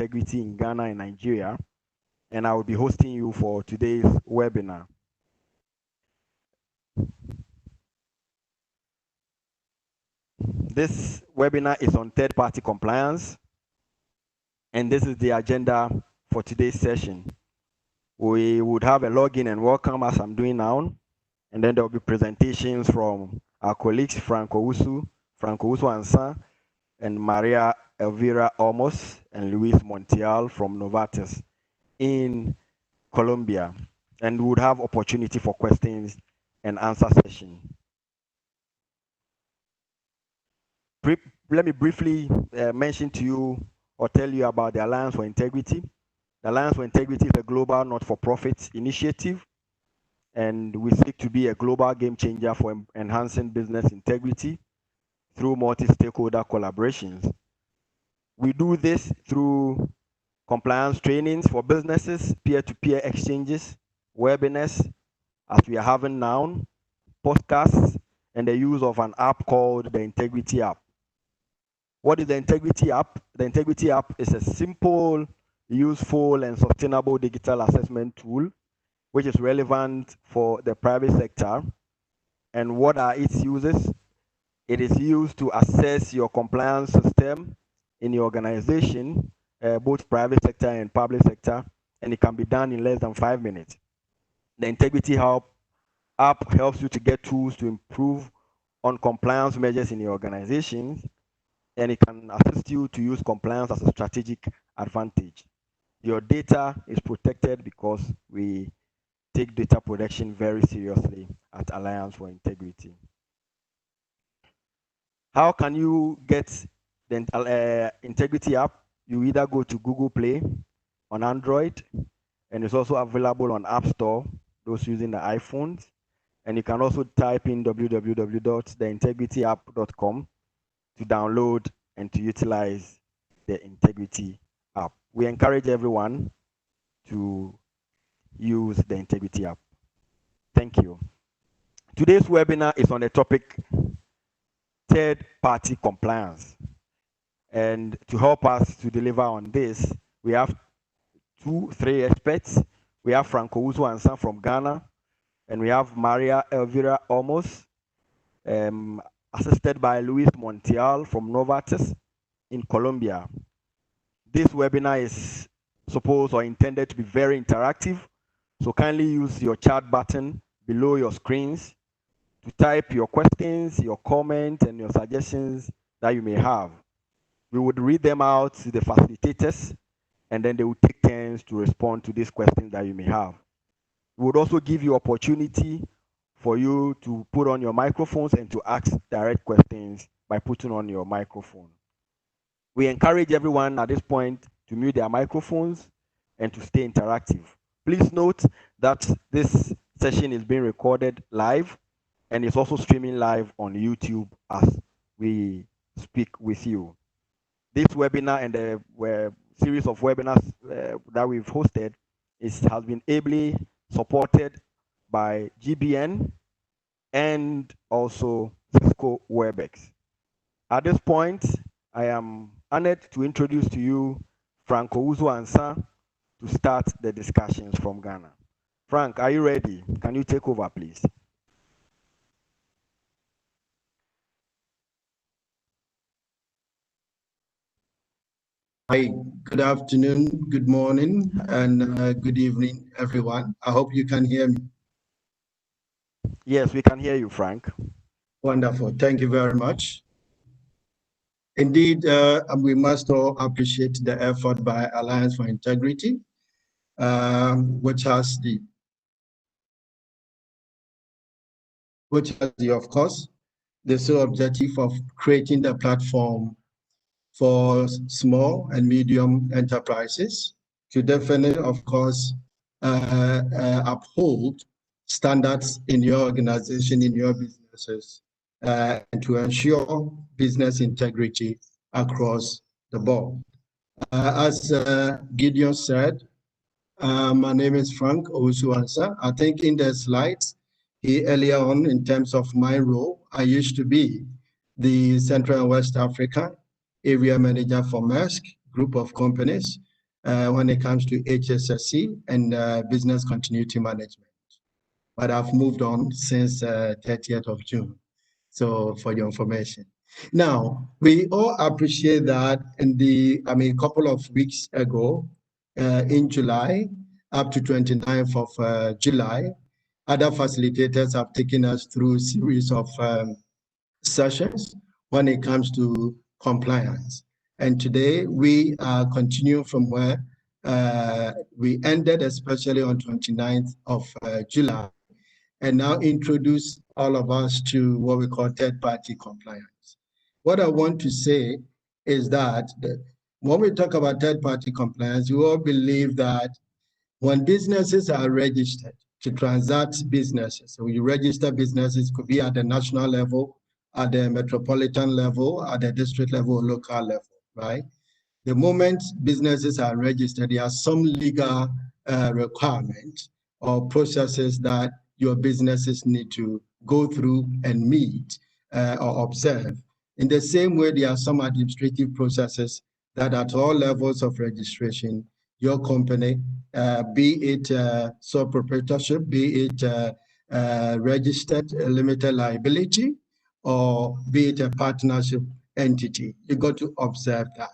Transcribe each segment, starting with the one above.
integrity in Ghana and Nigeria, and I will be hosting you for today's webinar. This webinar is on third-party compliance, and this is the agenda for today's session. We would have a login and welcome as I'm doing now, and then there will be presentations from our colleagues, Frank Owusu Ansa, and Maria Elvira Olmos, and Luis Montiel from Novartis in Colombia. And we would have opportunity for questions and answer session. Let me briefly mention to you or tell you about the Alliance for Integrity. The Alliance for Integrity is a global not-for-profit initiative, and we seek to be a global game changer for enhancing business integrity through multi-stakeholder collaborations. We do this through compliance trainings for businesses, peer-to-peer exchanges, webinars, as we are having now, podcasts, and the use of an app called the Integrity app. What is the Integrity app? The Integrity app is a simple, useful, and sustainable digital assessment tool, which is relevant for the private sector. And what are its uses? It is used to assess your compliance system in your organization, both private sector and public sector, and it can be done in less than 5 minutes. The Integrity app helps you to get tools to improve on compliance measures in your organizations, and it can assist you to use compliance as a strategic advantage. Your data is protected because we take data protection very seriously at Alliance for Integrity. How can you get the Integrity app? You either go to Google Play on Android, and it's also available on App Store, those using the iPhones. And you can also type in www.theintegrityapp.com to download and to utilize the Integrity app. We encourage everyone to use the Integrity app. Thank you. Today's webinar is on the topic third-party compliance. And to help us to deliver on this, we have three experts. We have Frank Owusu Ansa from Ghana, and we have Maria Elvira Olmos, assisted by Luis Montiel from Novartis in Colombia. This webinar is supposed or intended to be very interactive, so kindly use your chat button below your screens to type your questions, your comments, and your suggestions that you may have. We would read them out to the facilitators, and then they will take turns to respond to these questions that you may have. We would also give you opportunity for you to put on your microphones and to ask direct questions by putting on your microphone. We encourage everyone at this point to mute their microphones and to stay interactive. Please note that this session is being recorded live, and it's also streaming live on YouTube as we speak with you. This webinar and the series of webinars that we've hosted has been ably supported by GBN and also Cisco WebEx. At this point, I am honored to introduce to you Frank Owusu Ansa to start the discussions from Ghana. Frank, are you ready? Can you take over, please? Hi, good afternoon, good morning, and good evening, everyone. I hope you can hear me. Yes, we can hear you, Frank. Wonderful. Thank you very much. Indeed, we must all appreciate the effort by Alliance for Integrity, which has the, of course, the sole objective of creating the platform for small and medium enterprises to definitely, of course, uphold standards in your organization, in your businesses, and to ensure business integrity across the board. As Gideon said, my name is Frank Owusu Ansa. I think in the slides, earlier on, in terms of my role, I used to be the Central and West Africa Area Manager for Maersk Group of Companies, when it comes to HSSC and business continuity management. But I've moved on since 30th of June. So for your information. Now, we all appreciate that a couple of weeks ago, in July, up to 29th of July, other facilitators have taken us through a series of sessions when it comes to compliance. And today we are continuing from where we ended, especially on 29th of July, and now introduce all of us to what we call third-party compliance. What I want to say is that when we talk about third-party compliance, we all believe that when businesses are registered to transact businesses, so you register businesses, could be at the national level, at the metropolitan level, at the district level, or local level, right? The moment businesses are registered, there are some legal requirements or processes that your businesses need to go through and meet or observe. In the same way, there are some administrative processes that at all levels of registration, your company, be it sole proprietorship, be it registered limited liability, or be it a partnership entity, you got to observe that.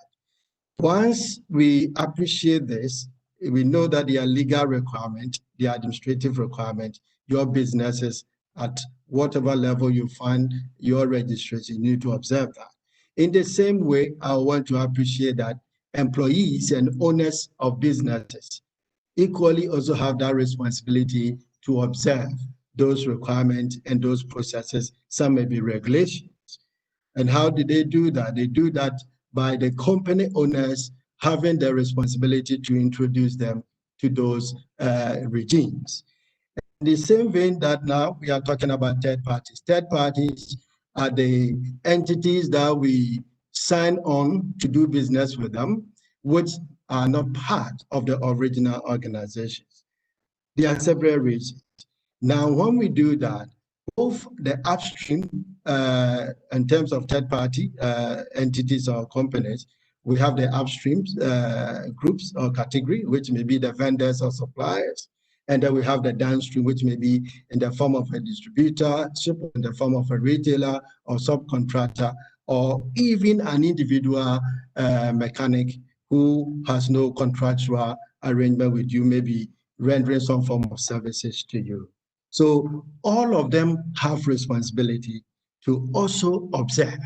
Once we appreciate this, we know that the legal requirement, the administrative requirement, your businesses at whatever level you find your registration, you need to observe that. In the same way, I want to appreciate that employees and owners of businesses equally also have that responsibility to observe those requirements and those processes. Some may be regulations. And how do they do that? They do that by the company owners having the responsibility to introduce them to those regimes. In the same vein that now we are talking about third parties. Third parties are the entities that we sign on to do business with them, which are not part of the original organizations. There are several reasons. Now, when we do that, both the upstream, in terms of third-party entities or companies, we have the upstream groups or category, which may be the vendors or suppliers. And then we have the downstream, which may be in the form of a distributor, in the form of a retailer or subcontractor, or even an individual mechanic who has no contractual arrangement with you, maybe rendering some form of services to you. So all of them have responsibility to also observe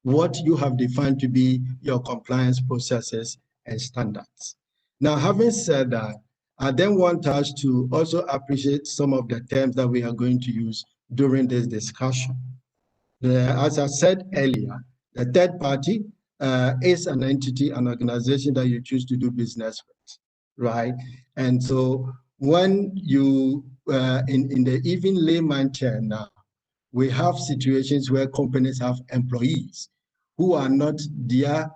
what you have defined to be your compliance processes and standards. Now, having said that, I then want us to also appreciate some of the terms that we are going to use during this discussion. As I said earlier, the third party is an entity, an organization that you choose to do business with, right? And so when you, in the even layman term now, we have situations where companies have employees who are not their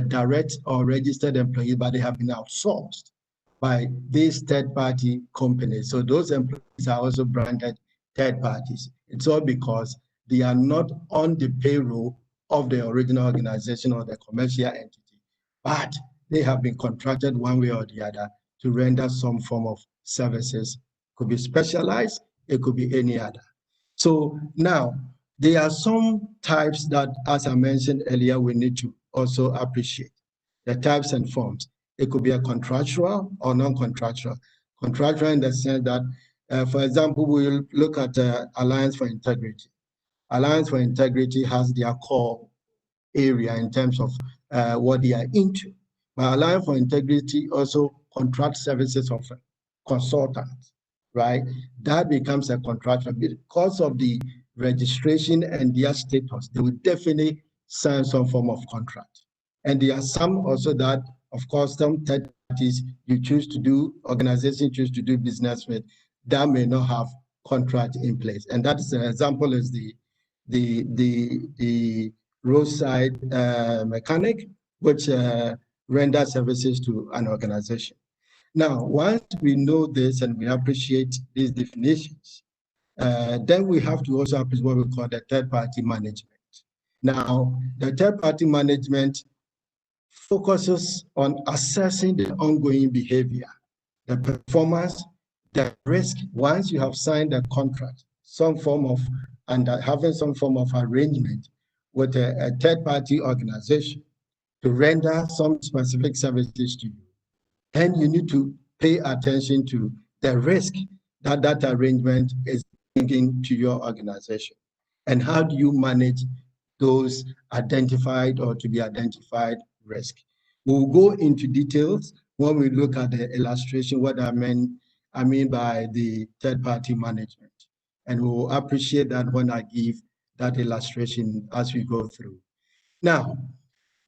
direct or registered employees, but they have been outsourced by these third-party companies. So those employees are also branded third parties. It's all because they are not on the payroll of the original organization or the commercial entity, but they have been contracted one way or the other to render some form of services. It could be specialized, it could be any other. So now, there are some types that, as I mentioned earlier, we need to also appreciate. The types and forms. It could be a contractual or non-contractual. Contractual in the sense that, for example, we'll look at Alliance for Integrity. Alliance for Integrity has their core area in terms of what they are into. But Alliance for Integrity also contracts services of consultants, right? That becomes a contractual because of the registration and their status. They will definitely sign some form of contract. And there are some also that, of course, some third parties you choose to do, organizations choose to do business with, that may not have contract in place. And that is an example is the roadside mechanic, which renders services to an organization. Now, once we know this and we appreciate these definitions, then we have to also appreciate what we call the third-party management. Now, the third-party management focuses on assessing the ongoing behavior, the performance, the risk. Once you have signed a contract, some form of, and having some form of arrangement with a third-party organization to render some specific services to you, then you need to pay attention to the risk that that arrangement is bringing to your organization. And how do you manage those identified or to be identified risk? We'll go into details when we look at the illustration, what I mean by the third-party management. And we'll appreciate that when I give that illustration as we go through. Now,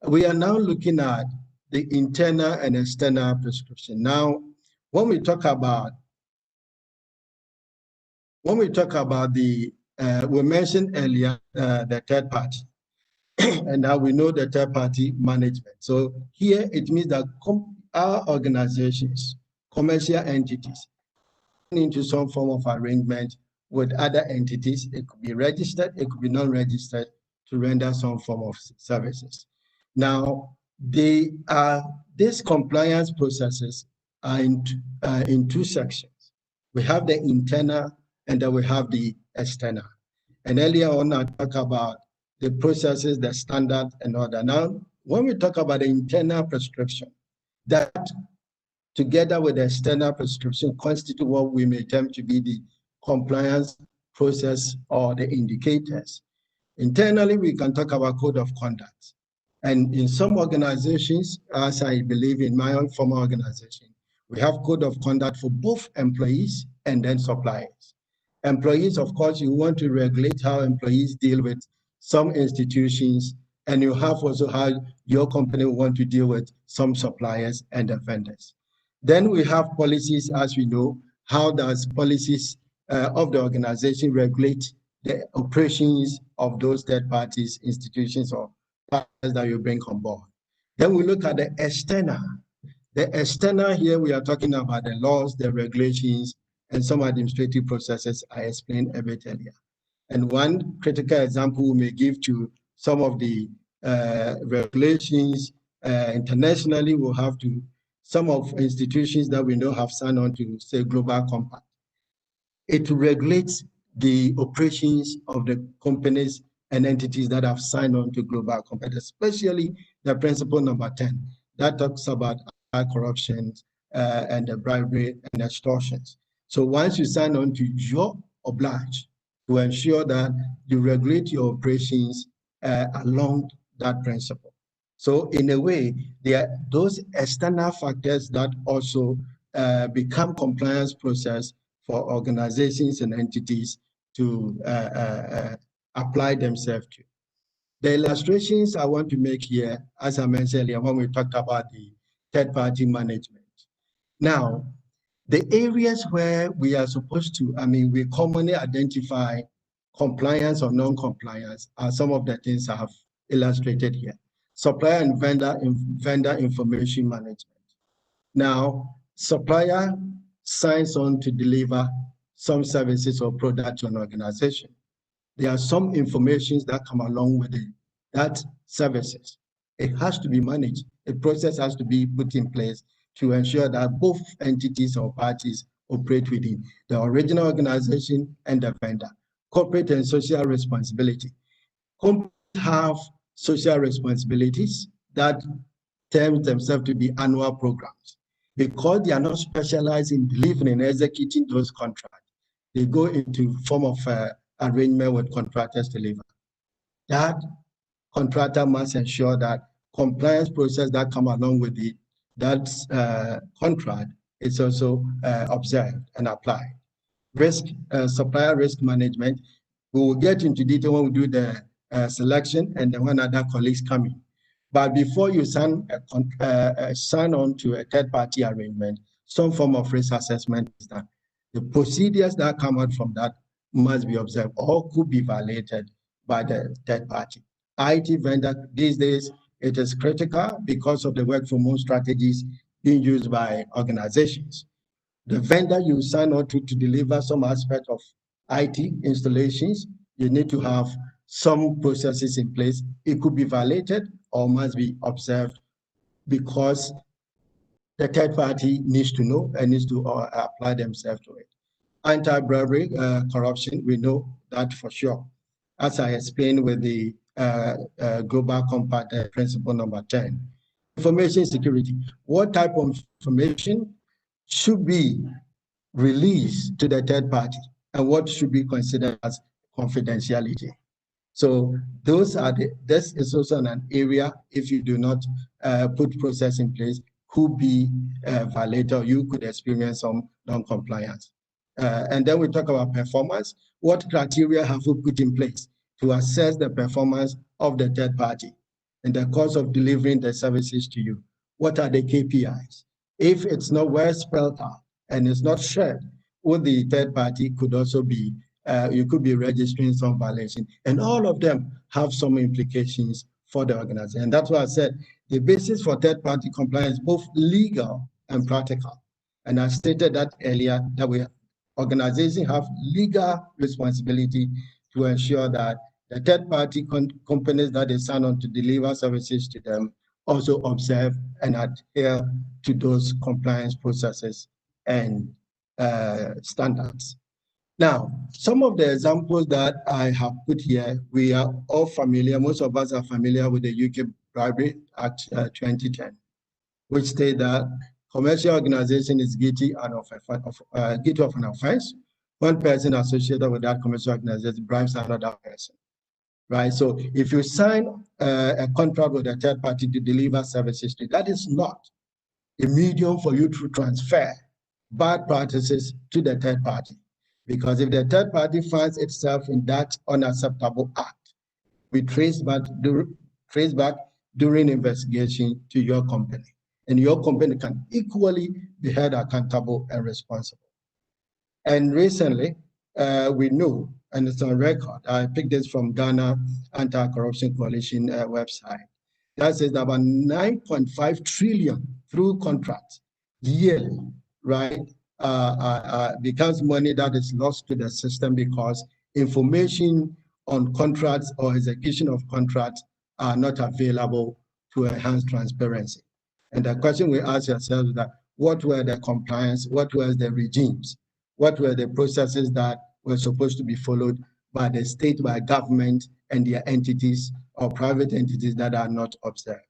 we are now looking at the internal and external prescription. Now, when we talk about the, we mentioned earlier the third party, and now we know the third party management. So here it means that our organizations, commercial entities, into some form of arrangement with other entities. It could be registered, it could be non-registered, to render some form of services. Now, these compliance processes are in two sections. We have the internal and then we have the external. And earlier on, I talked about the processes, the standard and all that. Now, when we talk about the internal prescription, that together with the external prescription constitute what we may term to be the compliance process or the indicators. Internally, we can talk about code of conduct. And in some organizations, as I believe in my own former organization, we have code of conduct for both employees and then suppliers. Employees, of course, you want to regulate how employees deal with some institutions, and you have also how your company will want to deal with some suppliers and the vendors. Then we have policies, as we know. How does policies of the organization regulate the operations of those third parties, institutions, or partners that you bring on board? Then we look at the external. The external here, we are talking about the laws, the regulations, and some administrative processes I explained a bit earlier. And one critical example we may give to some of the regulations internationally, we'll have to some of institutions that we know have signed on to, say, Global Compact. It regulates the operations of the companies and entities that have signed on to Global Compact, especially the principle number 10 that talks about corruption and the bribery and extortions. So once you sign on to, you're obliged to ensure that you regulate your operations along that principle. So in a way, there are those external factors that also become compliance process for organizations and entities to apply themselves to. The illustrations I want to make here, as I mentioned earlier, when we talked about the third-party management. Now, the areas where we are supposed to, we commonly identify compliance or non-compliance are some of the things I have illustrated here. Supplier and vendor information management. Now, supplier signs on to deliver some services or products to an organization. There are some informations that come along with it, that services. It has to be managed. A process has to be put in place to ensure that both entities or parties operate within the original organization and the vendor. Corporate and social responsibility. Companies have social responsibilities that term themselves to be annual programs. Because they are not specialized in delivering and executing those contracts, they go into form of arrangement with contractors to deliver. That contractor must ensure that compliance process that come along with that contract is also observed and applied. Risk, supplier risk management. We will get into detail when we do the selection and then when other colleagues come in. But before you sign on to a third-party arrangement, some form of risk assessment is done. The procedures that come out from that must be observed or could be violated by the third party. IT vendor, these days, it is critical because of the work from home strategies being used by organizations. The vendor you sign on to deliver some aspect of IT installations, you need to have some processes in place. It could be violated or must be observed because the third party needs to know and needs to apply themselves to it. Anti-bribery, corruption, we know that for sure. As I explained with the Global Compact principle number 10. Information security. What type of information should be released to the third party and what should be considered as confidentiality? So those are this is also an area, if you do not put process in place, could be violated, or you could experience some non-compliance. And then we talk about performance. What criteria have we put in place to assess the performance of the third party in the course of delivering the services to you? What are the KPIs? If it's not well spelled out and it's not shared with the third party, could also be you could be registering some violation, and all of them have some implications for the organization. And that's why I said the basis for third-party compliance, both legal and practical. And I stated that earlier, that organizations have legal responsibility to ensure that the third-party companies that they sign on to deliver services to them also observe and adhere to those compliance processes and standards. Now, some of the examples that I have put here, we are all familiar, most of us are familiar with the UK Bribery Act 2010, which states that commercial organization is guilty of an offense. One person associated with that commercial organization bribes another person, right? So if you sign a contract with a third party to deliver services to you, that is not a medium for you to transfer bad practices to the third party. Because if the third party finds itself in that unacceptable act, we trace back during investigation to your company. And your company can equally be held accountable and responsible. And recently, we know, and it's on record, I picked this from Ghana Anti-Corruption Coalition website, that says about 9.5 trillion through contracts yearly, right? Becomes money that is lost to the system because information on contracts or execution of contracts are not available to enhance transparency. And the question we ask ourselves is that what were the compliance, what were the regimes, what were the processes that were supposed to be followed by the state, by government and their entities or private entities that are not observed.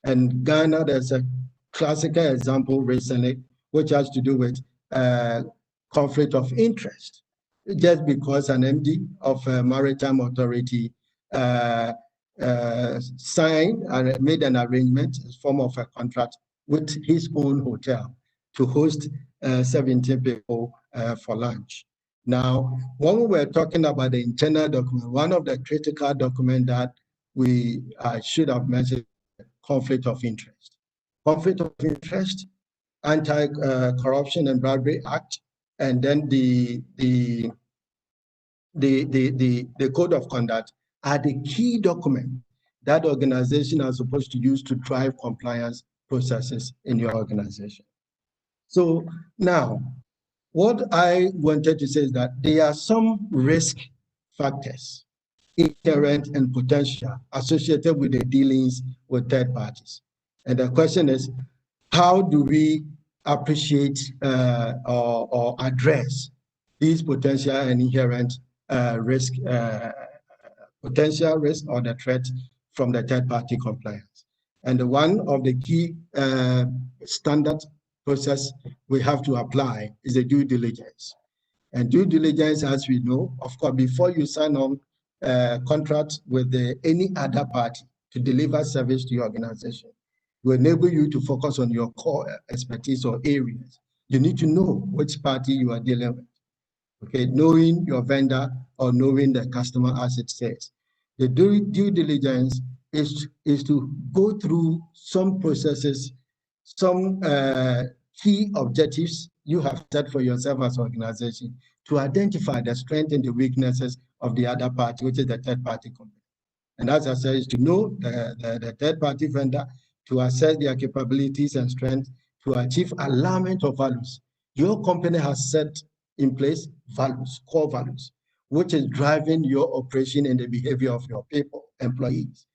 And Ghana, there's a classical example recently, which has to do with conflict of interest. Just because an MD of a maritime authority signed and made an arrangement, a form of a contract with his own hotel to host 17 people for lunch. Now, when we were talking about the internal document, one of the critical documents that we should have mentioned, conflict of interest. Conflict of interest, Anti-Corruption and Bribery Act, and then the Code of Conduct are the key document that organizations are supposed to use to drive compliance processes in your organization. So now, what I wanted to say is that there are some risk factors, inherent and potential, associated with the dealings with third parties. And the question is, how do we appreciate or address these potential and inherent risk, potential risk or the threat from the third-party compliance? And one of the key standard process we have to apply is the due diligence. And due diligence, as we know, of course, before you sign on contract with any other party to deliver service to your organization, will enable you to focus on your core expertise or areas. You need to know which party you are dealing with. Okay, knowing your vendor or knowing the customer, as it says. The due diligence is to go through some processes, some key objectives you have set for yourself as an organization to identify the strengths and the weaknesses of the other party, which is the third-party company. And as I said, is to know the third-party vendor, to assess their capabilities and strengths, to achieve alignment of values. Your company has set in place values, core values, which is driving your operation and the behavior of your people, employees.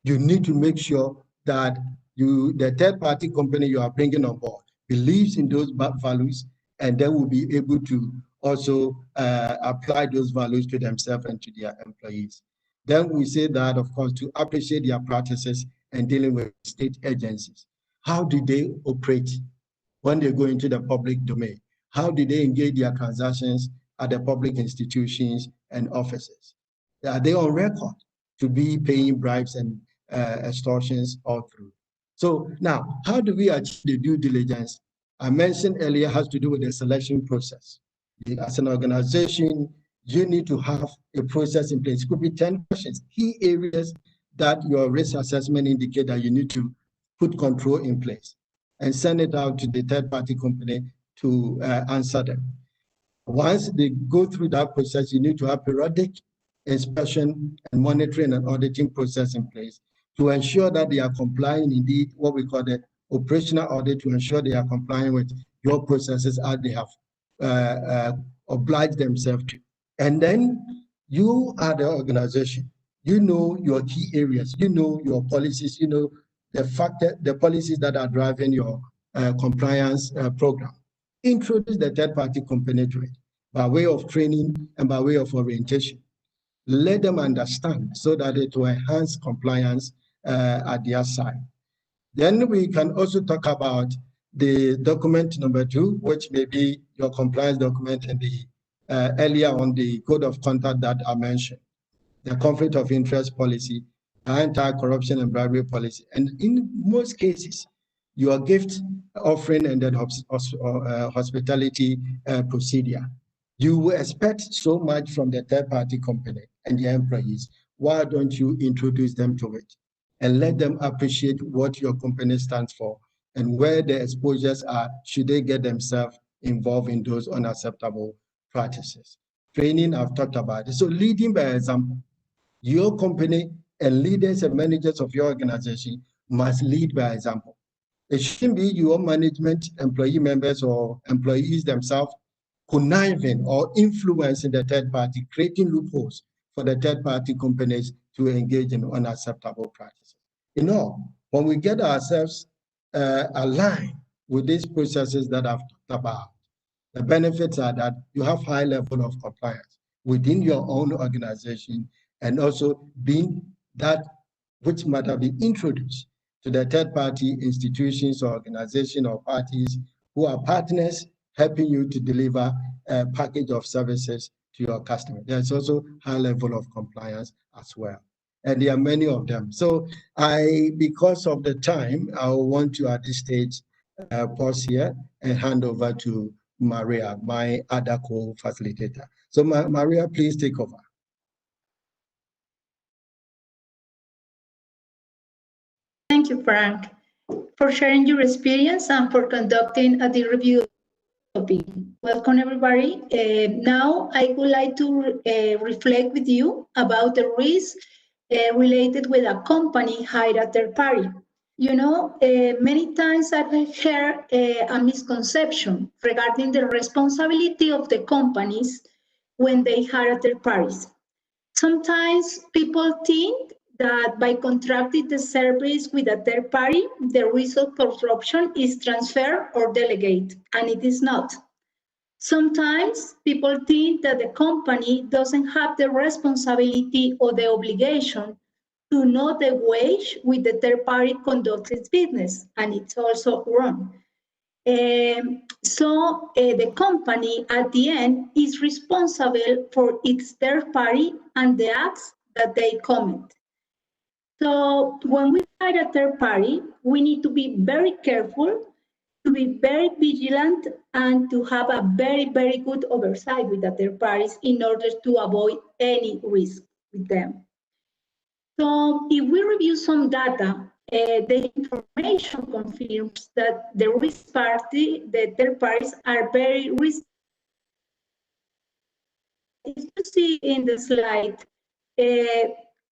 You need to make sure that the third-party company you are bringing on board believes in those values, and they will be able to also apply those values to themselves and to their employees. Then we say that, of course, to appreciate their practices and dealing with state agencies. How do they operate when they go into the public domain? How do they engage their transactions at the public institutions and offices? Are they on record to be paying bribes and extortions all through? So now, how do we achieve the due diligence? I mentioned earlier has to do with the selection process. As an organization, you need to have a process in place. It could be 10 questions, key areas that your risk assessment indicate that you need to put control in place and send it out to the third-party company to answer them. Once they go through that process, you need to have periodic inspection and monitoring and auditing process in place to ensure that they are complying, indeed, what we call the operational audit, to ensure they are complying with your processes as they have obliged themselves to. And then you are the organization. You know your key areas. You know your policies. You know the policies that are driving your compliance program. Introduce the third-party company to it by way of training and by way of orientation. Let them understand so that it will enhance compliance at their side. Then we can also talk about the document number 2, which may be your compliance document in the earlier on the code of conduct that I mentioned, the conflict of interest policy, anti-corruption and bribery policy, and in most cases, your gift offering and then hospitality procedure. You will expect so much from the third-party company and the employees. Why don't you introduce them to it and let them appreciate what your company stands for and where the exposures are should they get themselves involved in those unacceptable practices? Training, I've talked about it. So leading by example. Your company and leaders and managers of your organization must lead by example. It shouldn't be your management, employee members, or employees themselves conniving or influencing the third party, creating loopholes for the third party companies to engage in unacceptable practices. You know, when we get ourselves aligned with these processes that I've talked about, the benefits are that you have high level of compliance within your own organization, and also being that which might have been introduced to the third-party institutions or organizations or parties who are partners helping you to deliver a package of services to your customer. There's also high level of compliance as well. And there are many of them. So because of the time, I want to at this stage pause here and hand over to Maria, my other co-facilitator. So Maria, please take over. Thank you, Frank, for sharing your experience and for conducting the review topic. Welcome, everybody. Now, I would like to reflect with you about the risk related with a company hire a third party. You know, many times I've heard a misconception regarding the responsibility of the companies when they hire third parties. Sometimes people think that by contracting the service with a third party, the risk of corruption is transferred or delegated, and it is not. Sometimes people think that the company doesn't have the responsibility or the obligation to know the way with the third party conducts its business, and it's also wrong. So the company at the end is responsible for its third party and the acts that they commit. So when we hire a third party, we need to be very careful, to be very vigilant, and to have a very, very good oversight with the third parties in order to avoid any risk with them. So if we review some data, the information confirms that the third parties are very risky. As you see in the slide,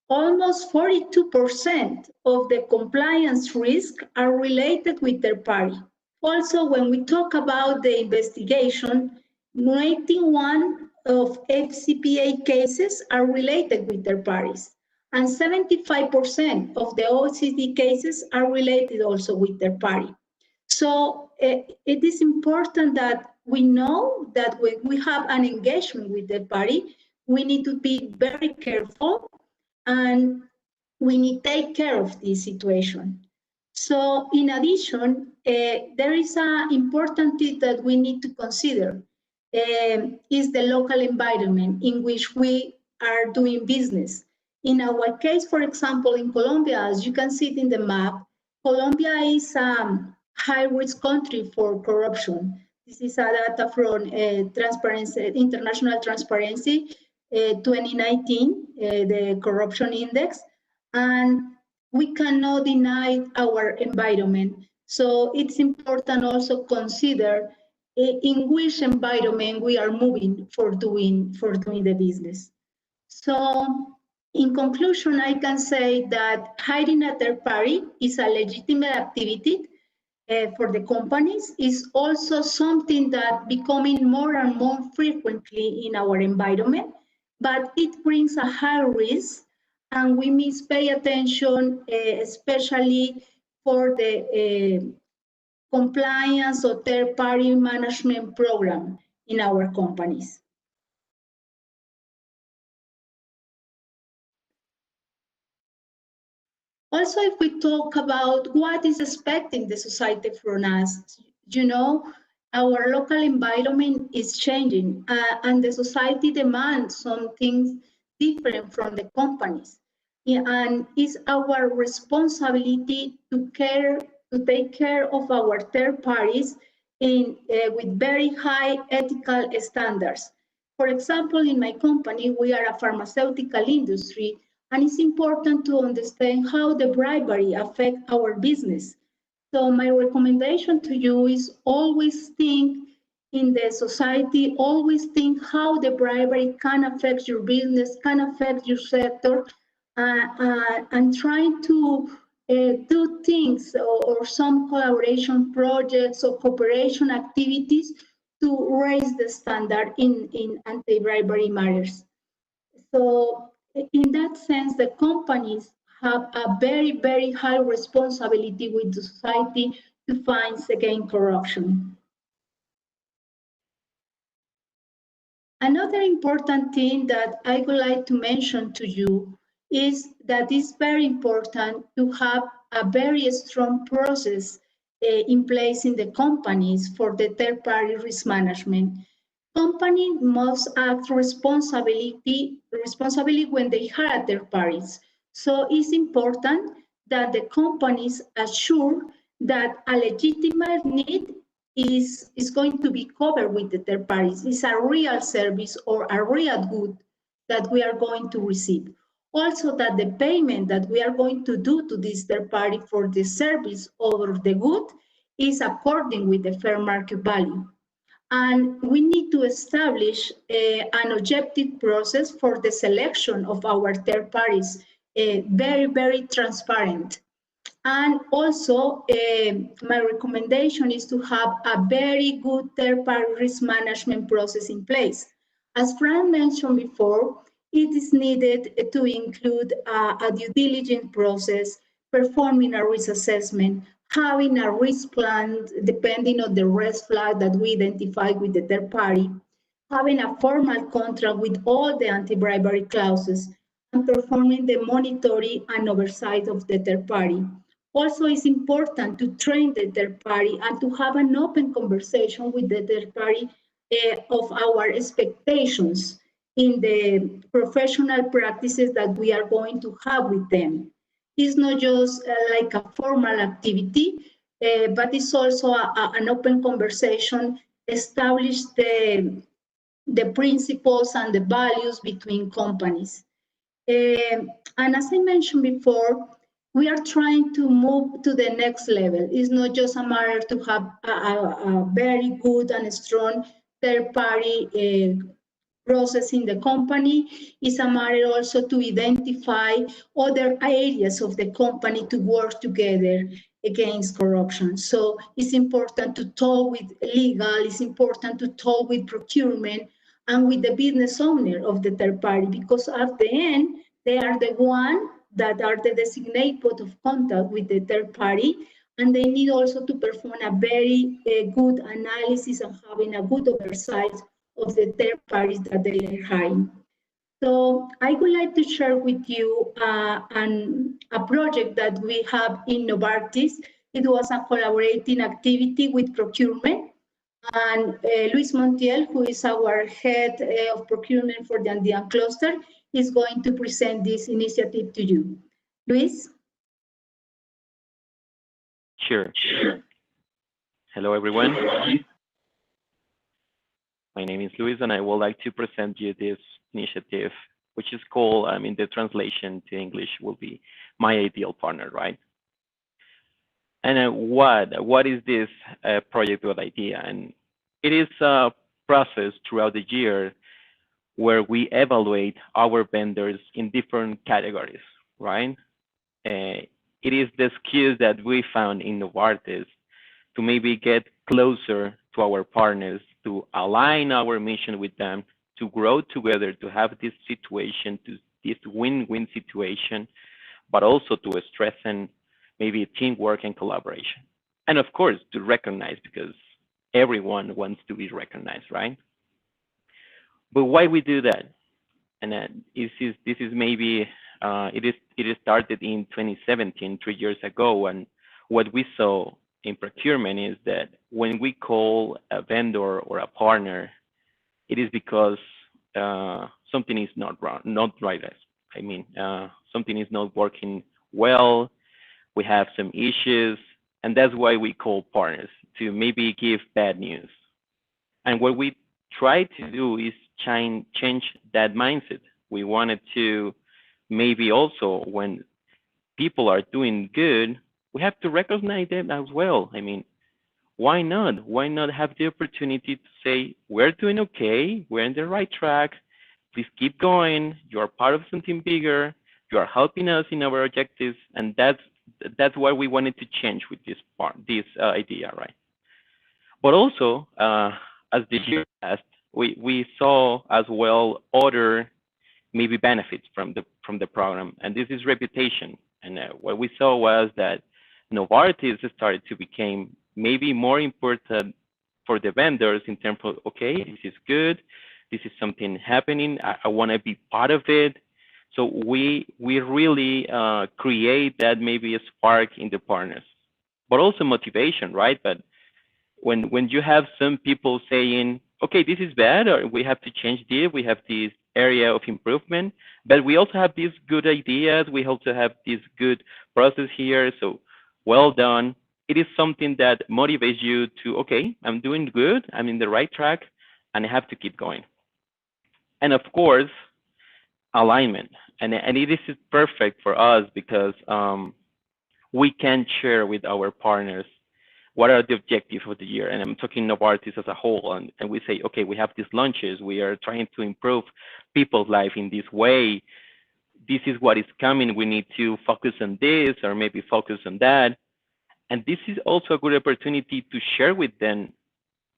almost 42% of the compliance risk are related with third party. Also, when we talk about the investigation, 91 of FCPA cases are related with third parties. And 75% of the OECD cases are related also with third party. So it is important that we know that when we have an engagement with the party, we need to be very careful and we need to take care of this situation. So in addition, there is an important thing that we need to consider is the local environment in which we are doing business. In our case, for example, in Colombia, as you can see it in the map, Colombia is a high-risk country for corruption. This is a data from International Transparency 2019, the corruption index, and we cannot deny our environment. So it's important also consider in which environment we are moving for doing the business. So in conclusion, I can say that hiring a third party is a legitimate activity for the companies. Is also something that becoming more and more frequently in our environment, but it brings a high risk, and we must pay attention, especially for the compliance or third-party management program in our companies. Also, if we talk about what is expecting the society from us, you know, our local environment is changing and the society demands something different from the companies. And it's our responsibility to take care of our third parties with very high ethical standards. For example, in my company, we are a pharmaceutical industry, and it's important to understand how the bribery affects our business. So my recommendation to you is always think in the society, always think how the bribery can affect your business, can affect your sector, and trying to do things or some collaboration projects or cooperation activities to raise the standard in anti-bribery matters. So in that sense, the companies have a very, very high responsibility with the society to fight against corruption. Another important thing that I would like to mention to you is that it's very important to have a very strong process in place in the companies for the third-party risk management. Companies must act responsibly when they hire third parties. So it's important that the companies assure that a legitimate need is going to be covered with the third parties. It's a real service or a real good that we are going to receive. Also, that the payment that we are going to do to this third party for the service or the good is according with the fair market value. And we need to establish an objective process for the selection of our third parties, very, very transparent. And also, my recommendation is to have a very good third-party risk management process in place. As Fran mentioned before, it is needed to include a due diligence process, performing a risk assessment, having a risk plan depending on the red flag that we identify with the third party, having a formal contract with all the anti-bribery clauses, and performing the monitoring and oversight of the third party. Also, it's important to train the third party and to have an open conversation with the third party of our expectations in the professional practices that we are going to have with them. It's not just like a formal activity, but it's also an open conversation, establish the principles and the values between companies. And as I mentioned before, we are trying to move to the next level. It's not just a matter to have a very good and strong third-party process in the company. It's a matter also to identify other areas of the company to work together against corruption. So it's important to talk with legal, it's important to talk with procurement and with the business owner of the third party, because at the end, They are the one that are the designated point of contact with the third party, and they need also to perform a very good analysis and having a good oversight of the third parties that they are hiring. So I would like to share with you a project that we have in Novartis. It was a collaborating activity with procurement. And Luis Montiel, who is our head of procurement for the Andean cluster, is going to present this initiative to you. Luis? Sure. Hello, everyone. My name is Luis, and I would like to present you this initiative, which is called, the translation to English will be My Ideal Partner, right? And what is this project with idea? And it is a process throughout the year where we evaluate our vendors in different categories, right? It is the skills that we found in Novartis to maybe get closer to our partners, to align our mission with them, to grow together, to have this situation, to this win-win situation, but also to strengthen maybe teamwork and collaboration. And of course, to recognize, because everyone wants to be recognized, right? But why we do that? And this is maybe it started in 2017, 3 years ago, and what we saw in procurement is that when we call a vendor or a partner, it is because something is not right. I mean, something is not working well. We have some issues, and that's why we call partners, to maybe give bad news. And what we try to do is change that mindset. We wanted to maybe also, when people are doing good, we have to recognize them as well. I mean, why not? Why not have the opportunity to say, we're doing okay, we're on the right track, please keep going, you're part of something bigger, you are helping us in our objectives, and that's why we wanted to change with this idea, right? But also, as the year passed, we saw as well other maybe benefits from the program, and this is reputation. And what we saw was that Novartis started to become maybe more important for the vendors in terms of, okay, this is good, this is something happening, I want to be part of it. So we really create that maybe a spark in the partners, but also motivation, right? But when you have some people saying, okay, this is bad, or we have to change this, we have this area of improvement, but we also have these good ideas, we also have this good process here, so well done. It is something that motivates you to, okay, I'm doing good, I'm in the right track, and I have to keep going. And of course, alignment. And it is perfect for us because we can share with our partners what are the objectives of the year. And I'm talking Novartis as a whole. And we say, okay, we have these launches. We are trying to improve people's life in this way. This is what is coming. We need to focus on this or maybe focus on that. And this is also a good opportunity to share with them.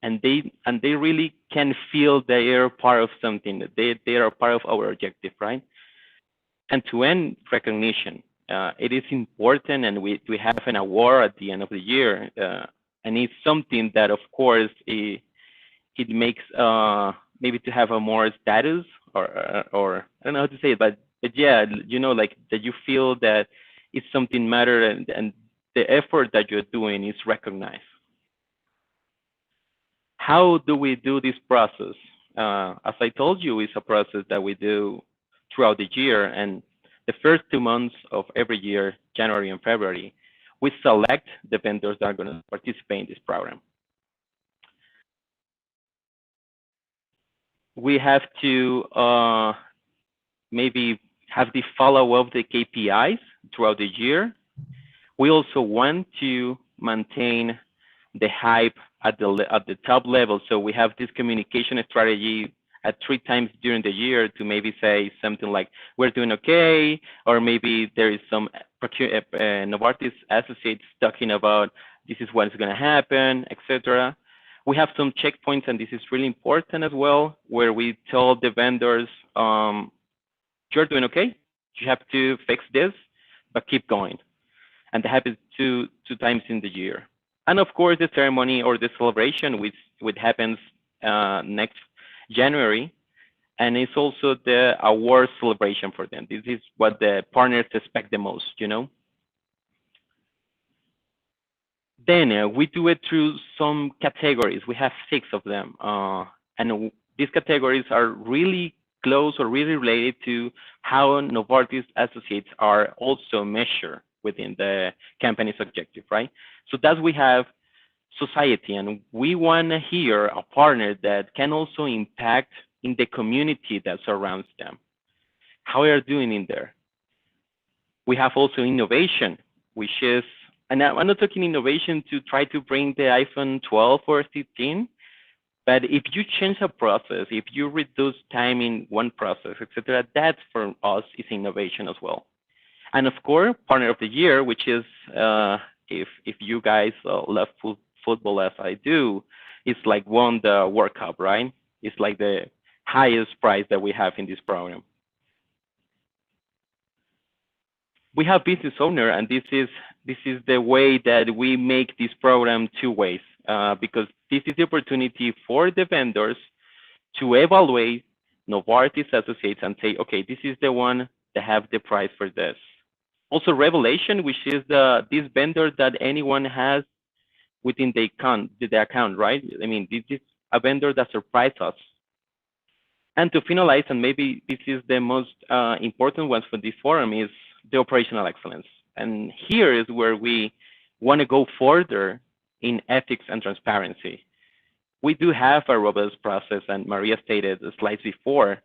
And they really can feel they are part of something, that they are part of our objective, right? And to end recognition, it is important, and we have an award at the end of the year, and it's something that, of course, it makes maybe to have a more status, or I don't know how to say it, but yeah, you know, like that you feel that it's something matter, and the effort that you're doing is recognized. How do we do this process? As I told you, it's a process that we do throughout the year, and the first 2 months of every year, January and February, we select the vendors that are going to participate in this program. We have to maybe have the follow up the KPIs throughout the year. We also want to maintain the hype at the top level. So we have this communication strategy at 3 times during the year to maybe say something like, we're doing okay, or maybe there is some Novartis associates talking about this is what is going to happen, etc. We have some checkpoints, and this is really important as well, where we tell the vendors, you're doing okay, You have to fix this, but keep going. And that happens two times in the year. And of course, the ceremony or the celebration, which happens next January, and it's also the award celebration for them. This is what the partners expect the most, you know. Then we do it through some categories. We have 6 of them, and these categories are really close or really related to how Novartis associates are also measured within the company's objective, right? So that we have society, and we want here a partner that can also impact in the community that surrounds them. How are they doing in there? We have also innovation, which is, and I'm not talking innovation to try to bring the iPhone 12 or 15, but if you change a process, if you reduce time in one process, etc., that for us is innovation as well. And of course, partner of the year, which is if you guys love football as I do, it's like won the World Cup, right? It's like the highest prize that we have in this program. We have business owner, and this is the way that we make this program 2 ways, because this is the opportunity for the vendors to evaluate Novartis associates and say, okay, this is the one that have the price for this. Also revelation, which is this vendor that anyone has within the account, right? I mean, this is a vendor that surprised us. And to finalize, and maybe this is the most important one for this forum, is the operational excellence. And here is where we want to go further in ethics and transparency. We do have a robust process, and Maria stated the slides before,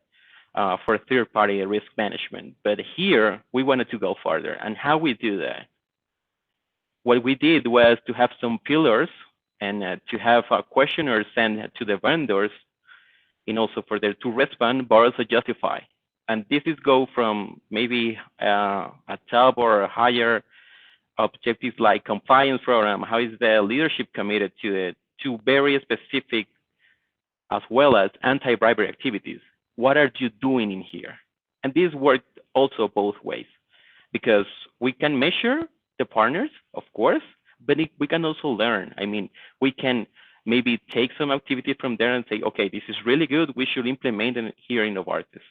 for third-party risk management. But here, we wanted to go further. And how we do that? What we did was to have some pillars and to have a questionnaire sent to the vendors, and also for them to respond, but also justify. And this is go from maybe a top or a higher objectives like compliance program, how is the leadership committed to it, to very specific as well as anti-bribery activities. What are you doing in here? And this worked also both ways, because we can measure the partners, of course, but we can also learn. I mean, we can maybe take some activity from there and say, okay, this is really good, we should implement it here in Novartis.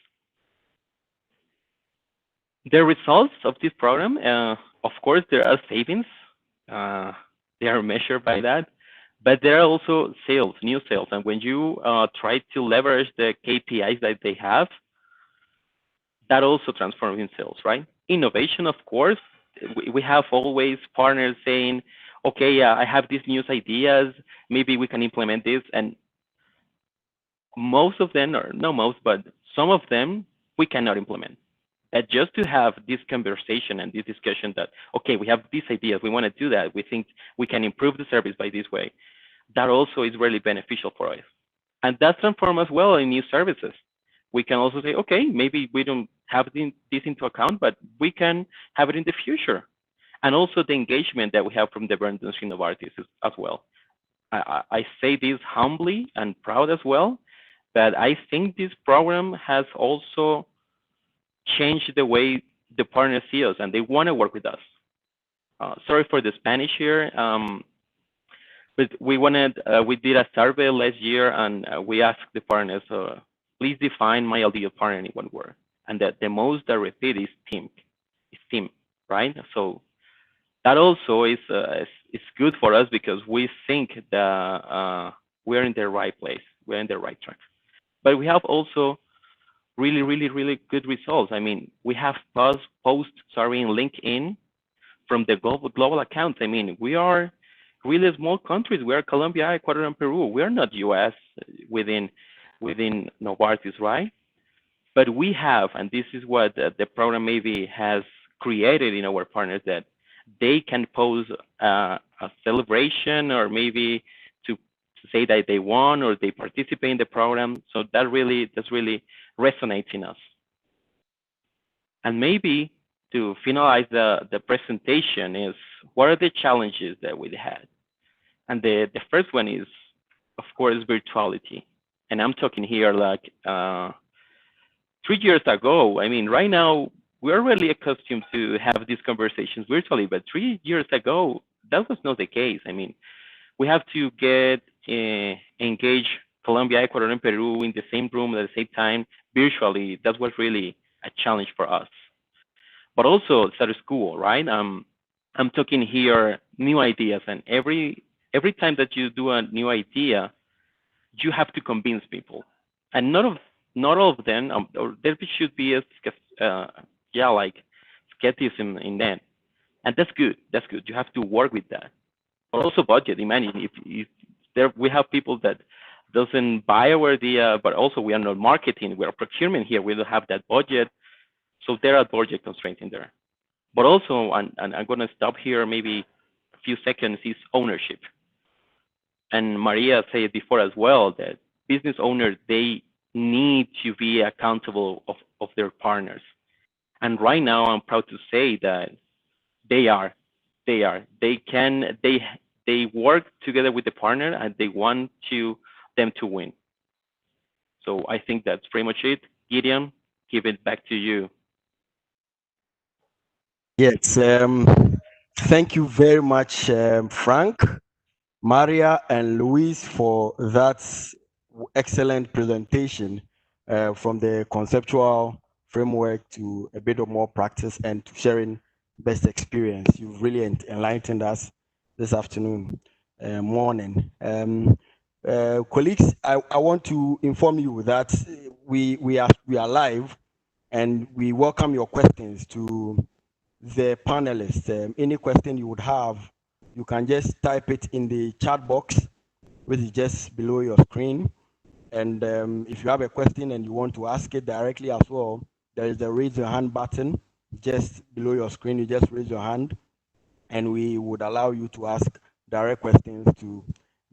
The results of this program, of course, there are savings. They are measured by that, but there are also sales, new sales. And when you try to leverage the KPIs that they have, that also transforms in sales, right? Innovation, of course, we have always partners saying, okay, I have these new ideas, maybe we can implement this. And most of them, or not most, but some of them, we cannot implement. Just to have this conversation and this discussion that, okay, we have these ideas, we want to do that, we think we can improve the service by this way, that also is really beneficial for us. And that transforms as well in new services. We can also say, okay, maybe we don't have this into account, but we can have it in the future. And also the engagement that we have from the vendors in Novartis as well. I say this humbly and proud as well, but I think this program has also changed the way the partners see us, and they want to work with us. Sorry for the Spanish here, but we did a survey last year, and we asked the partners, please define my ideal partner in one word. And that the most that repeat is team, right? So that also is good for us, because we think that we're in the right place, we're in the right track. But we have also really good results. I mean, we have posts in LinkedIn from the global accounts. I mean, we are really small countries. We are Colombia, Ecuador, and Peru. We are not US within Novartis, right? But we have, and this is what the program maybe has created in our partners, that they can post a celebration, or maybe to say that they won or they participate in the program. So that really resonates in us. And maybe to finalize the presentation is, what are the challenges that we had? And the first one is, of course, virtuality. And I'm talking here like 3 years ago. I mean, right now, we're really accustomed to have these conversations virtually, but 3 years ago, that was not the case. I mean, we have to get engage Colombia, Ecuador, and Peru in the same room at the same time virtually. That was really a challenge for us. But also status quo, right? I'm talking here new ideas, and every time that you do a new idea, you have to convince people, and not all of them, or there should be a like skepticism in that, and that's good. That's good. You have to work with that, but also budget. Imagine if there we have people that doesn't buy our idea, but also we are not marketing. We are procurement here. We don't have that budget, so there are budget constraints in there. But also, and I'm going to stop here maybe a few seconds, is ownership. And Maria said before as well that business owners, they need to be accountable of their partners. And right now, I'm proud to say that they are. They work together with the partner, and they want them to win. So I think that's pretty much it. Gideon, give it back to you. Yes, thank you very much, Frank, Maria, and Luis, for that excellent presentation from the conceptual framework to a bit of more practice and to sharing best experience. You've really enlightened us this afternoon, morning. Colleagues, I want to inform you that we are live, and we welcome your questions to the panelists. Any question you would have, you can just type it in the chat box, which is just below your screen. And if you have a question and you want to ask it directly as well, there is the raise your hand button just below your screen. You just raise your hand, and we would allow you to ask direct questions to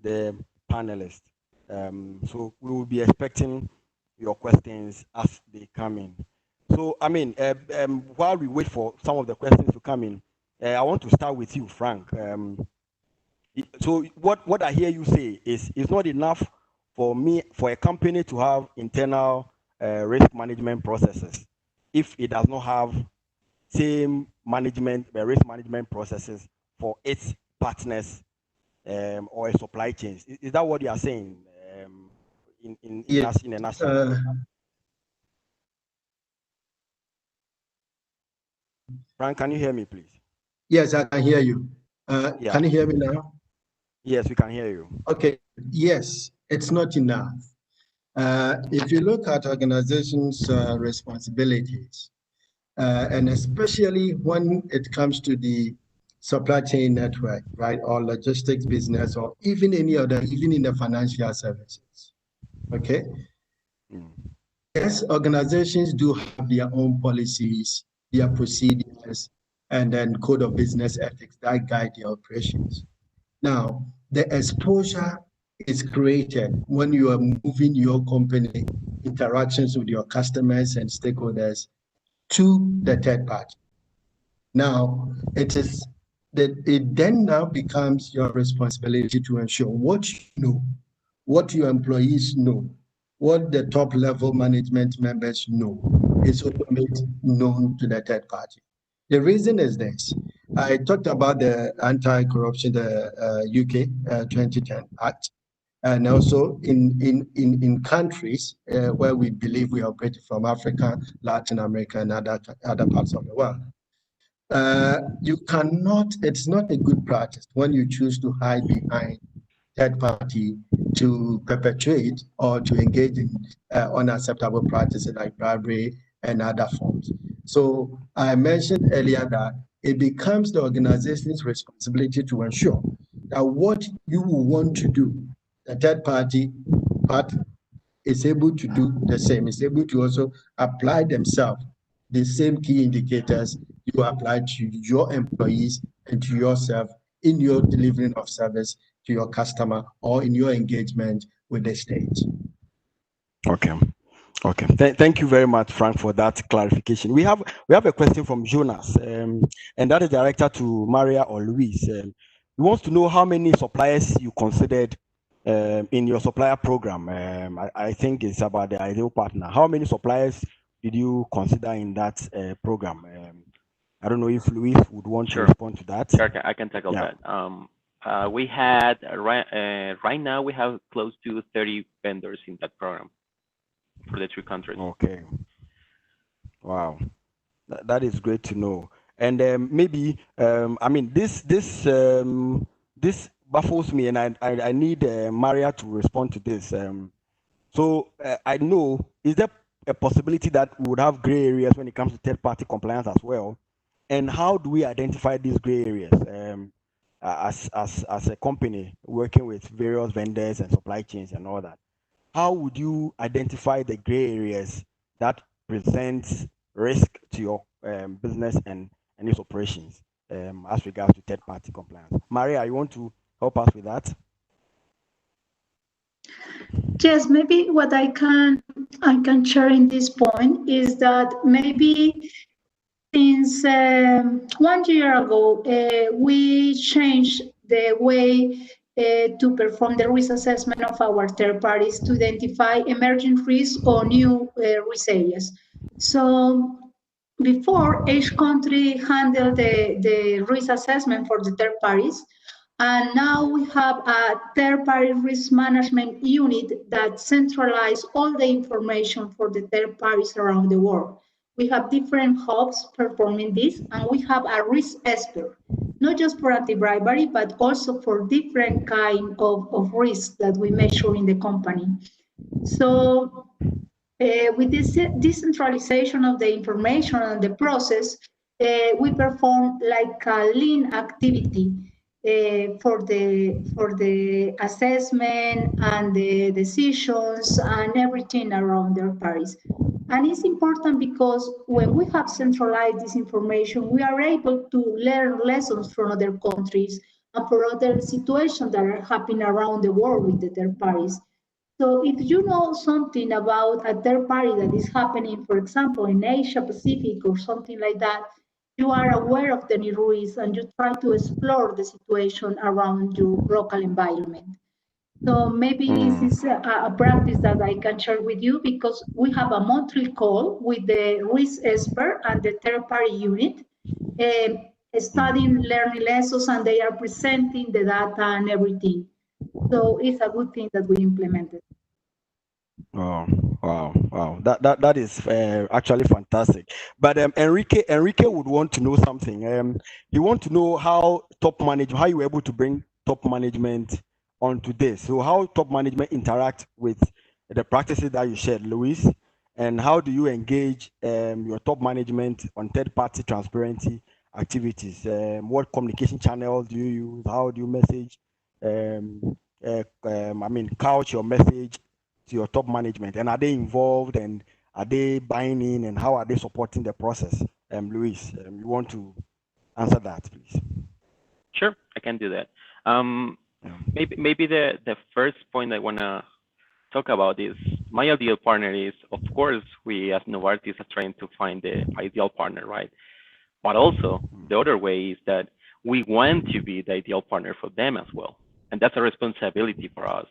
the panelists. So we will be expecting your questions as they come in. So, I mean, while we wait for some of the questions to come in, I want to start with you, Frank. So what I hear you say is it's not enough for a company to have internal risk management processes if it does not have same risk management processes for its partners or a supply chain. Is that what you are saying Yes. in a nutshell? Frank, can you hear me, please? Yes, I can hear you. Yeah. Can you hear me now? Yes, we can hear you. Okay. Yes, it's not enough. If you look at organizations' responsibilities, and especially when it comes to the supply chain network, right, or logistics business, or even any other, even in the financial services, okay? Yes, organizations do have their own policies, their procedures, and then code of business ethics that guide their operations. Now, the exposure is created when you are moving your company interactions with your customers and stakeholders to the third party. Now, it then now becomes your responsibility to ensure what you know, what your employees know, what the top level management members know is also made known to the third party. The reason is this. I talked about the anti-corruption, the UK 2010 Act, and also in countries where we believe we operate from Africa, Latin America, and other parts of the world. You cannot, it's not a good practice when you choose to hide behind third party to perpetuate or to engage in unacceptable practices like bribery and other forms. So I mentioned earlier that it becomes the organization's responsibility to ensure that what you want to do, the third party part is able to do the same, is able to also apply themselves the same key indicators you apply to your employees and to yourself in your delivering of service to your customer or in your engagement with the state. Okay. Okay. Thank you very much, Frank, for that clarification. We have a question from Jonas, and that is directed to Maria or Luis. He wants to know how many suppliers you considered in your supplier program. I think it's about the ideal partner. How many suppliers did you consider in that program? I don't know if Luis would want to Sure. respond to that. Sure, I can tackle Yeah. that. We had right now we have close to 30 vendors in that program for the 3 countries. Okay. Wow, that is great to know. And maybe I mean this baffles me, and I need Maria to respond to this. So I know, is there a possibility that we would have gray areas when it comes to third-party compliance as well? And how do we identify these gray areas as a company working with various vendors and supply chains and all that? How would you identify the gray areas that present risk to your business and its operations as regards to third-party compliance? Maria, you want to help us with that? Yes, maybe what I can share in this point is that maybe since 1 year ago, we changed the way to perform the risk assessment of our third parties to identify emerging risks or new risk areas. So before, each country handled the risk assessment for the third parties, and now we have a third-party risk management unit that centralizes all the information for the third parties around the world. We have different hubs performing this, and we have a risk expert, not just for anti-bribery, but also for different kind of risks that we measure in the company. So with this decentralization of the information and the process, we perform like a lean activity for the assessment and the decisions and everything around their parties. And it's important because when we have centralized this information, we are able to learn lessons from other countries and for other situations that are happening around the world with the third parties. So if you know something about a third party that is happening, for example, in Asia Pacific or something like that, you are aware of the new risks and you try to explore the situation around your local environment. So maybe this is a practice that I can share with you because we have a monthly call with the risk expert and the third party unit, studying learning lessons, and they are presenting the data and everything. So it's a good thing that we implemented. Oh, wow. That is actually fantastic. But Enrique would want to know something. He want to know how how you were able to bring top management onto this. So how top management interact with the practices that you shared, Luis, and how do you engage your top management on third-party transparency activities? What communication channels do you use? How do you message? Couch your message to your top management, and are they involved, and are they buying in, and how are they supporting the process? Luis, you want to answer that, please? Sure, I can do that. Maybe the first point I want to talk about is my ideal partner is, of course, we as Novartis are trying to find the ideal partner, right? But also the other way is that we want to be the ideal partner for them as well. And that's a responsibility for us.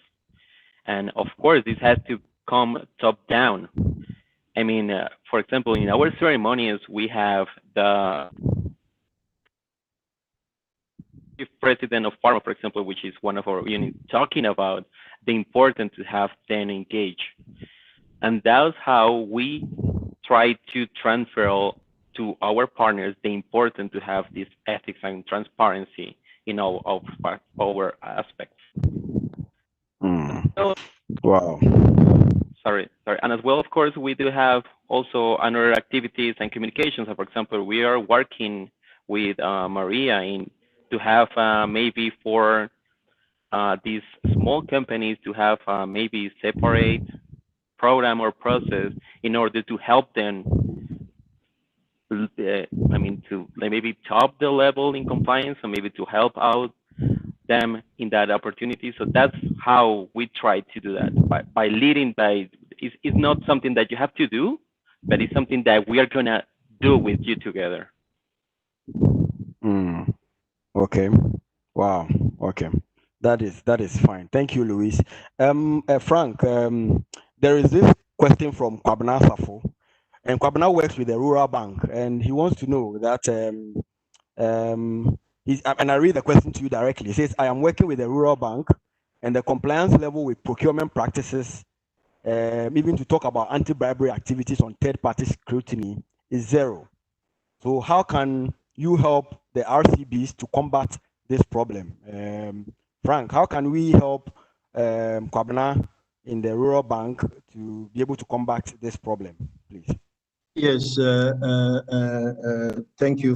And of course, this has to come top down. I mean, for example, in our ceremonies, we have the president of Pharma, for example, which is one of our units, talking about the importance to have them engage. And that's how we try to transfer to our partners the importance to have this ethics and transparency in all of our aspects. So, wow. Sorry. And as well, of course, we do have also other activities and communications. For example, we are working with Maria to have maybe for these small companies to have maybe separate program or process in order to help them, to maybe top the level in compliance, or maybe to help out them in that opportunity. So that's how we try to do that, by leading by, it's not something that you have to do, but it's something that we are gonna do with you together. Okay. Wow. Okay. That is fine. Thank you, Luis. Frank, there is this question from Kwabna Safo. And Kwabena works with the rural bank, and he wants to know that and I read the question to you directly. It says, I am working with the rural bank, and the compliance level with procurement practices, even to talk about anti-bribery activities on third-party scrutiny, is 0. So how can you help the RCBs to combat this problem? Frank, how can we help Kwabena in the rural bank to be able to combat this problem, please? Yes, thank you,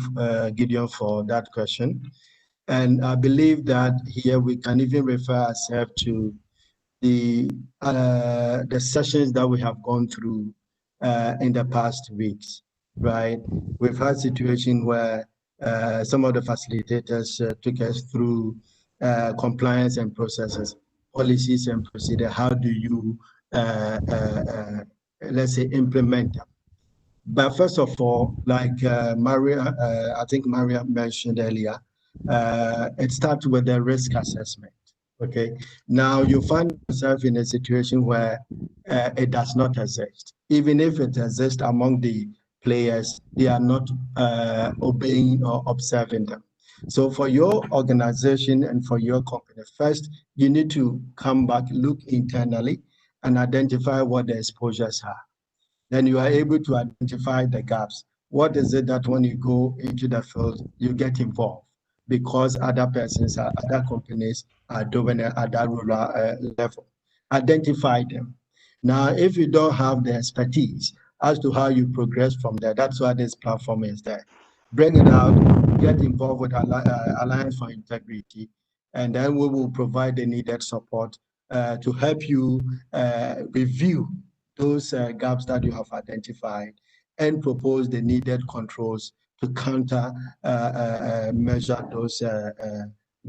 Gideon, for that question. And I believe that here we can even refer ourselves to the sessions that we have gone through in the past weeks, right? We've had situations where some of the facilitators took us through compliance and processes, policies and procedure. How do you, let's say, implement them? But first of all, like Maria, I think Maria mentioned earlier, it starts with the risk assessment. Okay, now you find yourself in a situation where it does not exist. Even if it exists among the players, they are not obeying or observing them. So for your organization and for your company, first, you need to come back, look internally, and identify what the exposures are. Then you are able to identify the gaps. What is it that when you go into the field, you get involved? Because other persons, other companies are doing it at that rural level. Identify them. Now, if you don't have the expertise as to how you progress from there, that's why this platform is there. Bring it out, get involved with Alliance for Integrity, and then we will provide the needed support to help you review those gaps that you have identified and propose the needed controls to counter measure those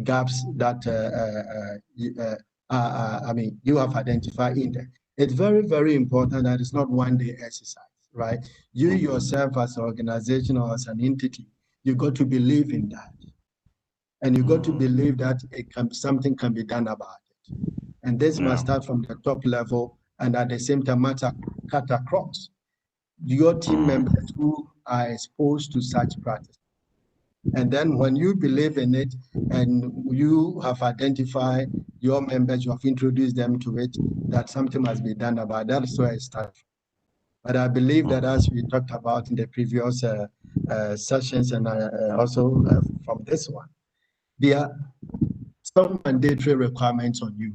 gaps that you have identified in there. It's very, very important that it's not one-day exercise, right? You yourself as an organization or as an entity, you got to believe in that. And you got to believe that something can be done about it. And this must start from the top level and at the same time cut across your team members who are exposed to such practice. And then when you believe in it and you have identified your members, you have introduced them to it, that something must be done about that. That's where it starts. But I believe that as we talked about in the previous sessions and also from this one, there are some mandatory requirements on you.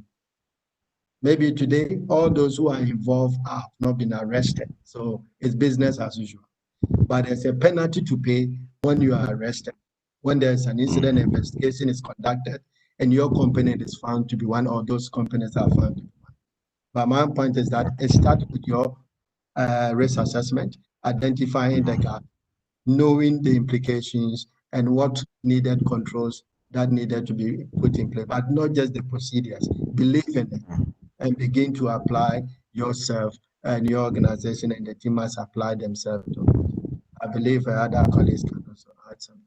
Maybe today, all those who are involved have not been arrested. So it's business as usual. But there's a penalty to pay when you are arrested. When there's an incident investigation is conducted and your company is found to be one or those companies are found to be one. But my point is that it starts with your risk assessment, identifying the gap, knowing the implications and what needed controls that needed to be put in place, but not just the procedures. Believe in it and begin to apply yourself and your organization, and the team must apply themselves to it. I believe other colleagues can also add something.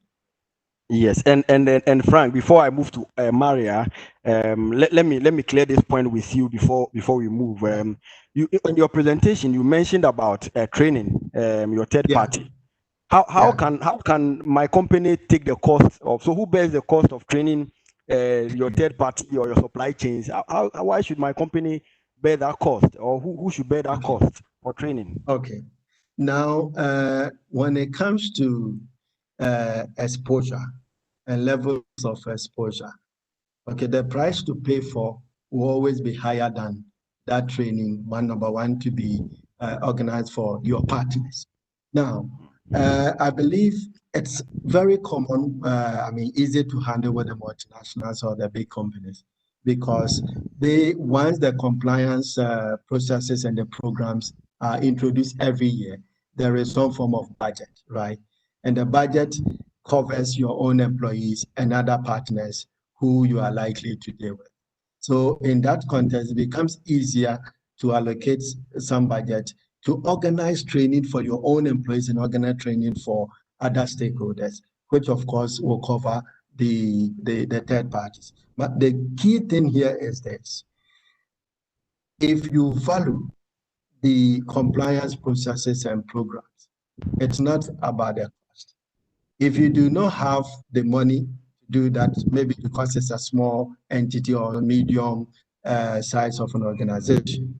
Yes, and Frank, before I move to Maria, let me clear this point with you before we move. You in your presentation you mentioned about training your third party. How can my company take the cost of? So who bears the cost of training your third party or your supply chains? Why should my company bear that cost, or who should bear that cost for training? Okay. Now, when it comes to exposure and levels of exposure, okay, the price to pay for will always be higher than that training, number one, to be organized for your partners. Now, I believe it's very common, easy to handle with the multinationals or the big companies, because once the compliance processes and the programs are introduced every year, there is some form of budget, right? And the budget covers your own employees and other partners who you are likely to deal with. So in that context, it becomes easier to allocate some budget to organize training for your own employees and organize training for other stakeholders, which of course will cover the third parties. But the key thing here is this: if you value the compliance processes and programs. It's not about the cost. If you do not have the money to do that, maybe because it's a small entity or a medium size of an organization.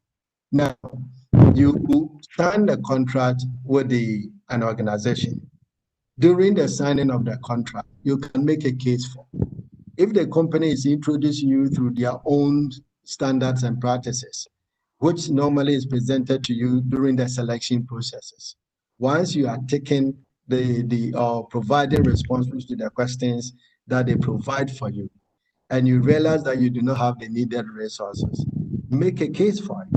Now, you sign a contract with an organization. During the signing of the contract, you can make a case for. If the company is introducing you through their own standards and practices, which normally is presented to you during the selection processes, once you are taking providing responses to the questions that they provide for you, and you realize that you do not have the needed resources, make a case for it.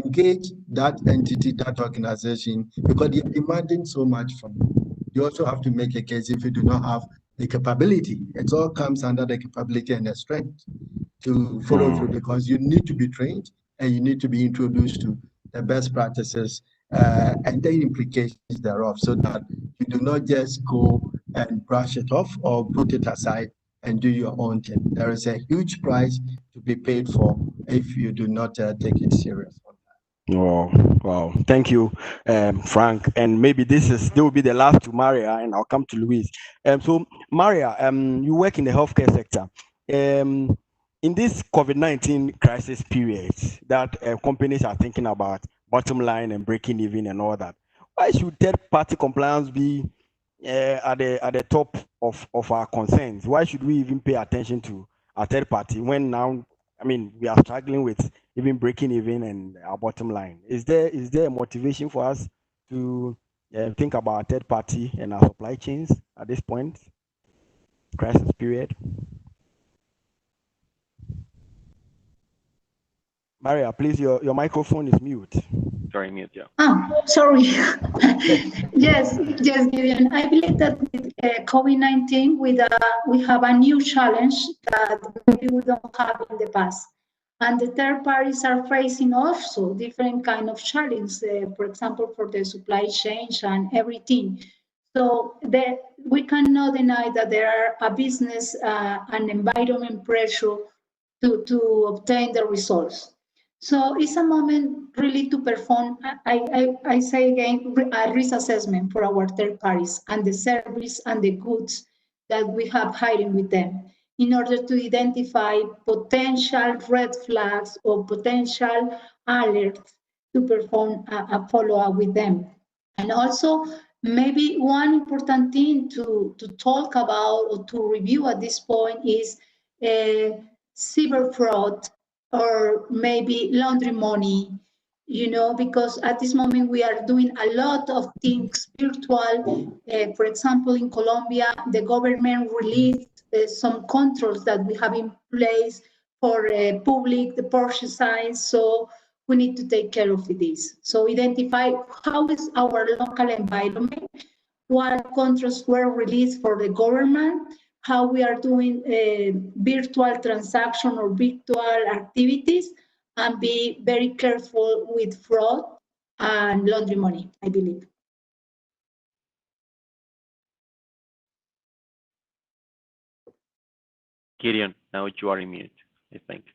Engage that entity, that organization, because they're demanding so much from you. You also have to make a case if you do not have the capability. It all comes under the capability and the strength to follow through, because you need to be trained and you need to be introduced to the best practices and the implications thereof, so that you do not just go and brush it off or put it aside and do your own thing. There is a huge price to be paid for if you do not take it serious. Oh, wow. Thank you, Frank. And maybe this will be the last to Maria, and I'll come to Luis. So Maria, you work in the healthcare sector. In this COVID-19 crisis period that companies are thinking about bottom line and breaking even and all that, why should third-party compliance be at the top of our concerns? Why should we even pay attention to a third party when now, I mean, we are struggling with even breaking even and our bottom line? Is there a motivation for us to think about third party and our supply chains at this point, crisis period? Maria, please, your microphone is mute. Sorry, mute, yeah. Oh, sorry. Yes, Gideon. I believe that with COVID-19, we have a new challenge that maybe we don't have in the past. And the third parties are facing also different kind of challenges, for example, for the supply chain and everything. So we cannot deny that there are a business and environment pressure to obtain the results. So it's a moment really to perform, I say again, a risk assessment for our third parties and the service and the goods that we have hiring with them, in order to identify potential red flags or potential alerts to perform a follow-up with them. And also, maybe one important thing to talk about or to review at this point is cyber fraud, or maybe laundry money, because at this moment we are doing a lot of things virtual. For example, in Colombia, the government released some controls that we have in place for public the purchase size. So we need to take care of this. So identify how is our local environment, what controls were released for the government, how we are doing virtual transaction or virtual activities, and be very careful with fraud and laundry money, I believe. Gideon, now you are in mute, I think.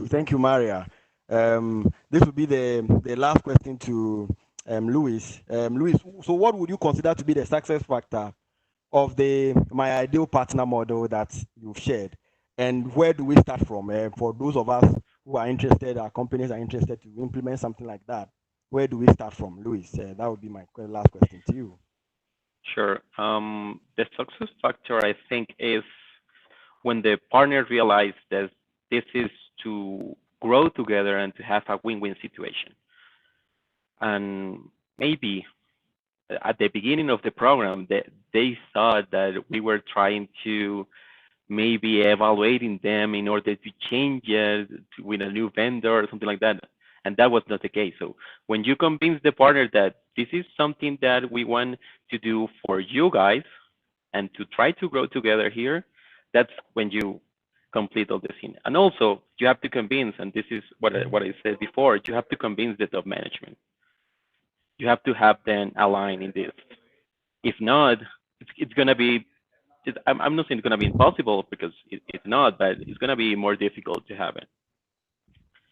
Thank you, Maria. This will be the last question to Luis. Luis, so what would you consider to be the success factor of the My Ideal Partner model that you've shared? And where do we start from? For those of us who are interested, our companies are interested to implement something like that, where do we start from, Luis? That would be my last question to you. Sure. The success factor, I think, is when the partner realizes that this is to grow together and to have a win-win situation. And maybe at the beginning of the program, they thought that we were trying to maybe evaluating them in order to change it with a new vendor or something like that. And that was not the case. So when you convince the partner that this is something that we want to do for you guys and to try to grow together here, that's when you complete all the scene. And also you have to convince, and this is what I said before, you have to convince the top management. You have to have them align in this. If not, it's going to be I'm not saying it's going to be impossible, because it's not, but it's going to be more difficult to have it.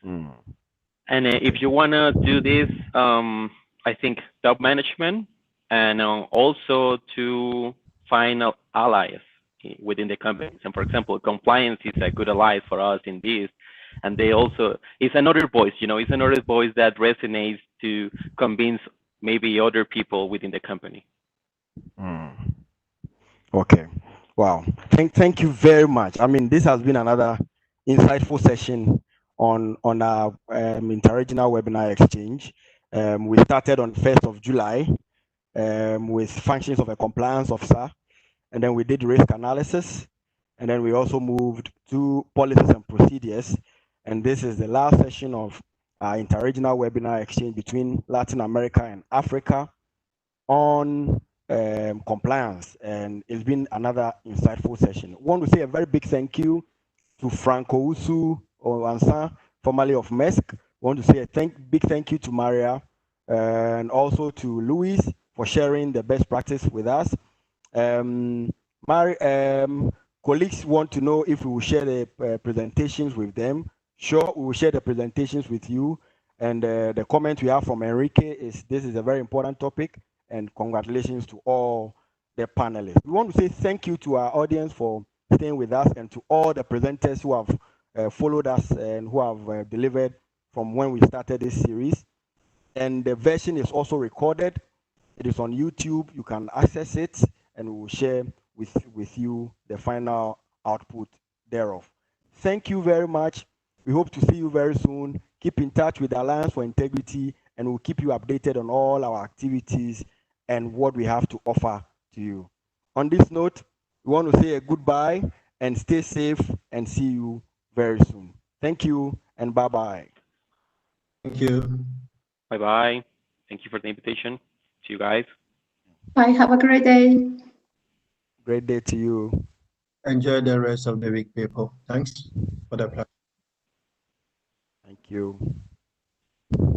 Mm. And if you want to do this, I think top management, and also to find allies within the companies. And for example, compliance is a good ally for us in this. And they also, it's another voice, it's another voice that resonates to convince maybe other people within the company. Mm. Okay. Wow. Thank you very much. I mean, this has been another insightful session on our interregional webinar exchange. We started on 1st of July with functions of a compliance officer, and then we did risk analysis, and then we also moved to policies and procedures. And this is the last session of our interregional webinar exchange between Latin America and Africa on compliance, and it's been another insightful session. I want to say a very big thank you to Franco Usu Owansa, formerly of MESC. I want to say a big thank you to Maria and also to Luis for sharing the best practice with us. Colleagues want to know if we will share the presentations with them. Sure, we will share the presentations with you. And the comment we have from Enrique is this is a very important topic, and congratulations to all the panelists. We want to say thank you to our audience for staying with us, and to all the presenters who have followed us and who have delivered from when we started this series. And the version is also recorded. It is on YouTube. You can access it, and we will share with you the final output thereof. Thank you very much. We hope to see you very soon. Keep in touch with the Alliance for Integrity, and we'll keep you updated on all our activities and what we have to offer to you. On this note, we want to say a goodbye and stay safe, and see you very soon. Thank you, and bye-bye. Thank you. Bye-bye. Thank you for the invitation. See you guys. Bye. Have a great day. Great day to you. Enjoy the rest of the week, people. Thanks for the platform. Thank you.